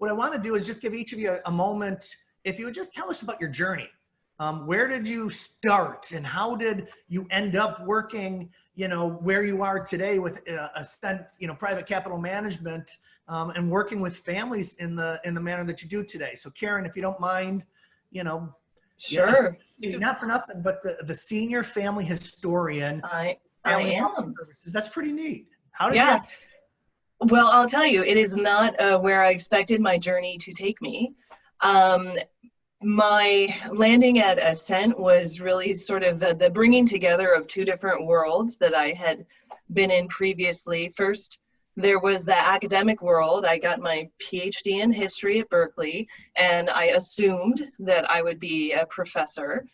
what I want to do is just give each of you a moment. If you would just tell us about your journey. Where did you start and how did you end up working, where you are today with Ascent, private capital management, and working with families in the manner that you do today. So Karen, if you don't mind, Sure. Not for nothing, but the senior family historian. I am. Services. That's pretty neat. How did Yeah. you? Well, I'll tell you, it is not where I expected my journey to take me. My landing at Ascent was really sort of the bringing together of two different worlds that I had been in previously. First, there was the academic world. I got my PhD in history at Berkeley, and I assumed that I would be a professor.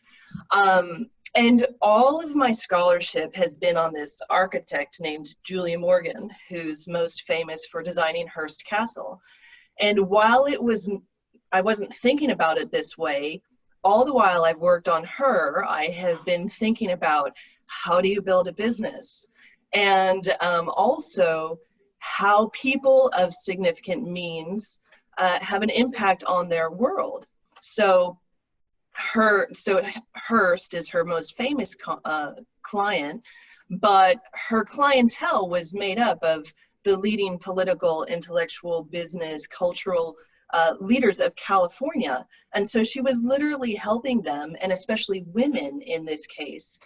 And all of my scholarship has been on this architect named Julia Morgan, who's most famous for designing Hearst Castle. And while I wasn't thinking about it this way, all the while I've worked on her, I have been thinking about how do you build a business? And also how people of significant means have an impact on their world. So Hearst is her most famous client, but her clientele was made up of the leading political, intellectual, business, cultural leaders of California. And so she was literally helping them, and especially women in this case,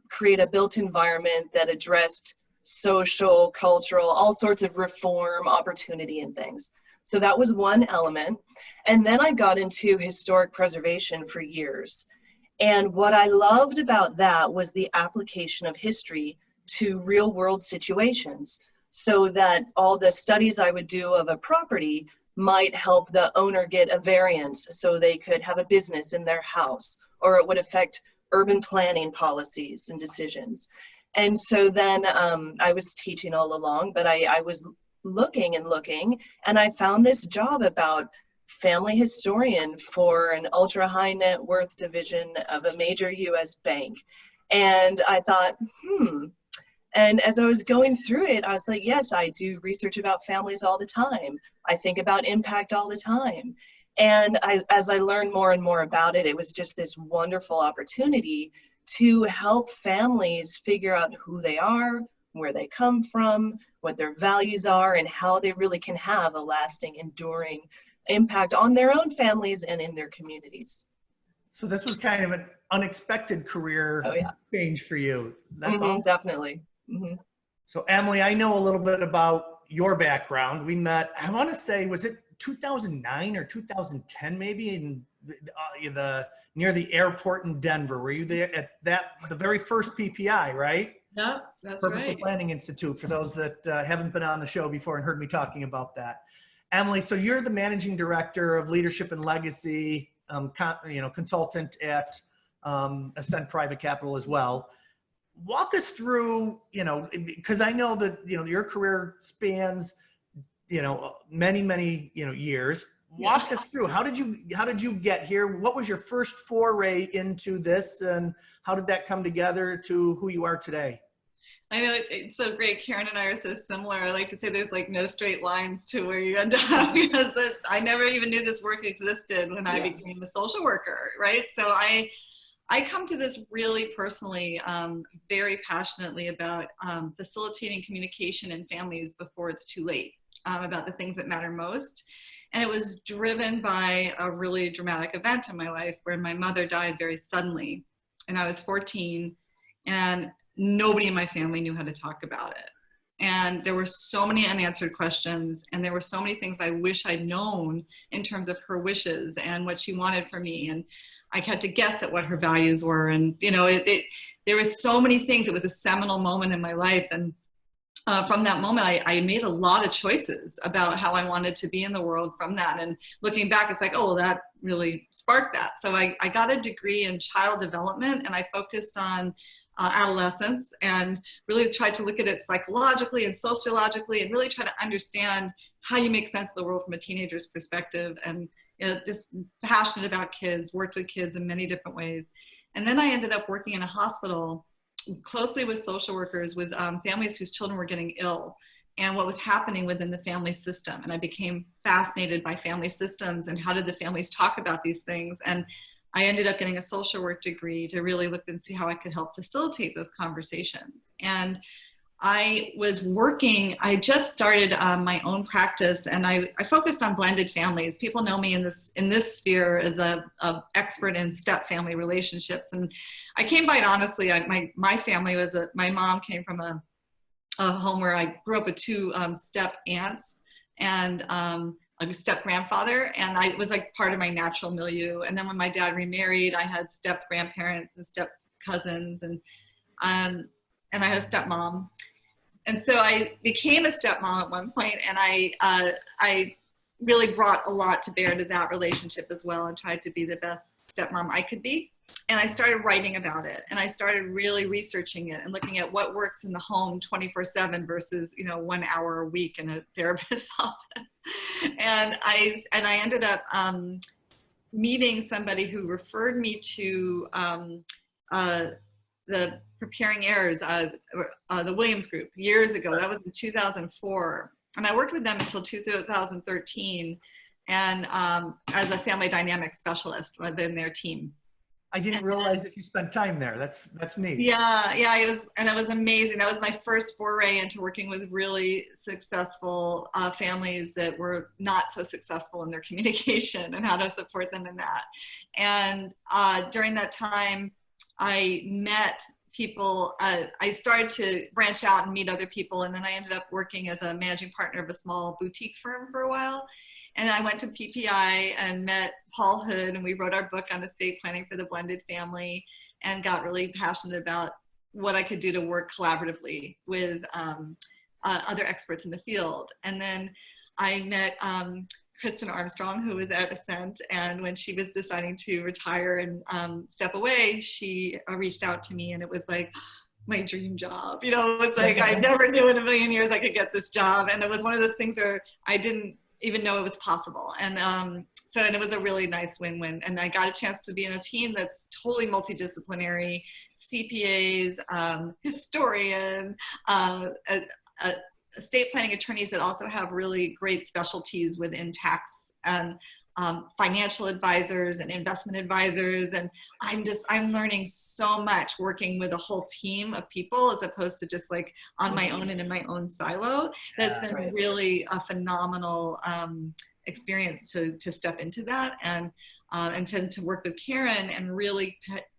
create a built environment that addressed social, cultural, all sorts of reform, opportunity, and things. So that was one element. And then I got into historic preservation for years. And what I loved about that was the application of history to real world situations, so that all the studies I would do of a property might help the owner get a variance so they could have a business in their house, or it would affect urban planning policies and decisions. And so then I was teaching all along, but I was looking, and I found this job about family historian for an ultra high net worth division of a major US bank. And I thought, And as I was going through it, I was like, yes, I do research about families all the time. I think about impact all the time. And as I learned more and more about it, it was just this wonderful opportunity to help families figure out who they are, where they come from, what their values are, and how they really can have a lasting, enduring impact on their own families and in their communities. So this was kind of an unexpected career change for you. That's awesome. Definitely. Mm-hmm. So Emily, I know a little bit about your background. We met, I want to say, was it 2009 or 2010 maybe, in near the airport in Denver? Were you there at the very first PPI, right? Yeah, that's Purposeful right. Planning Institute, for those that haven't been on the show before and heard me talking about that. Emily, so you're the managing director of leadership and legacy, consultant at Ascent Private Capital as well. Walk us through, because I know that, your career spans, many, years. Walk us through, how did you get here? What was your first foray into this, and how did that come together to who you are today? I know it's so great. Karen and I are so similar. I like to say there's like no straight lines to where you end up, because I never even knew this work existed when I became a social worker, right? So I come to this really personally, very passionately about facilitating communication in families before it's too late, about the things that matter most. And it was driven by a really dramatic event in my life where my mother died very suddenly. And I was 14, and nobody in my family knew how to talk about it. And there were so many unanswered questions, and there were so many things I wish I'd known in terms of her wishes and what she wanted for me. And I had to guess at what her values were. And, there were so many things. It was a seminal moment in my life. And from that moment, I made a lot of choices about how I wanted to be in the world from that. And looking back, it's like, oh, well, that really sparked that. So I got a degree in child development, and I focused on adolescence, and really tried to look at it psychologically and sociologically, and really try to understand how you make sense of the world from a teenager's perspective. And just passionate about kids, worked with kids in many different ways. And then I ended up working in a hospital closely with social workers with families whose children were getting ill. and what was happening within the family system. And I became fascinated by family systems and how did the families talk about these things. And I ended up getting a social work degree to really look and see how I could help facilitate those conversations. And I was working, I just started my own practice, and I focused on blended families. People know me in this sphere as a expert in step family relationships. And I came by it honestly. My family was, my mom came from a home where I grew up with two step aunts and a step grandfather, and it was like part of my natural milieu. And then when my dad remarried, I had step grandparents and step cousins, and I had a stepmom. And so I became a stepmom at one point, and I really brought a lot to bear to that relationship as well, and tried to be the best stepmom I could be. And I started writing about it, and I started really researching it and looking at what works in the home 24/7 versus 1 hour a week in a therapist's office. And I ended up meeting somebody who referred me to the Preparing Heirs, the Williams Group, years ago. That was in 2004. And I worked with them until 2013, and as a family dynamics specialist within their team. I didn't realize that you spent time there. That's neat. Yeah, it was amazing. That was my first foray into working with really successful families that were not so successful in their communication, and how to support them in that. And during that time, I met people. I started to branch out and meet other people, and then I ended up working as a managing partner of a small boutique firm for a while. And I went to PPI and met Paul Hood, and we wrote our book on estate planning for the blended family, and got really passionate about what I could do to work collaboratively with other experts in the field. And then I met Kristen Armstrong, who was at Ascent, and when she was deciding to retire and step away, she reached out to me, and it was like my dream job. It was like I never knew in a million years I could get this job, and it was one of those things where I didn't even know it was possible. And and it was a really nice win-win. And I got a chance to be in a team that's totally multidisciplinary: CPAs, historian, estate planning attorneys that also have really great specialties within tax, and financial advisors and investment advisors. And I'm learning so much working with a whole team of people, as opposed to just like on my own and in my own silo. That's been really a phenomenal experience to step into that, and to work with Karen and really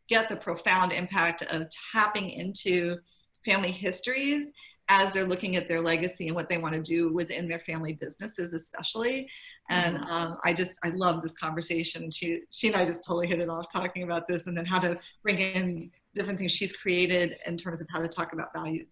get the profound impact of tapping into family histories as they're looking at their legacy and what they want to do within their family businesses, especially. And I love this conversation. She and I just totally hit it off talking about this, and then how to bring in different things she's created in terms of how to talk about values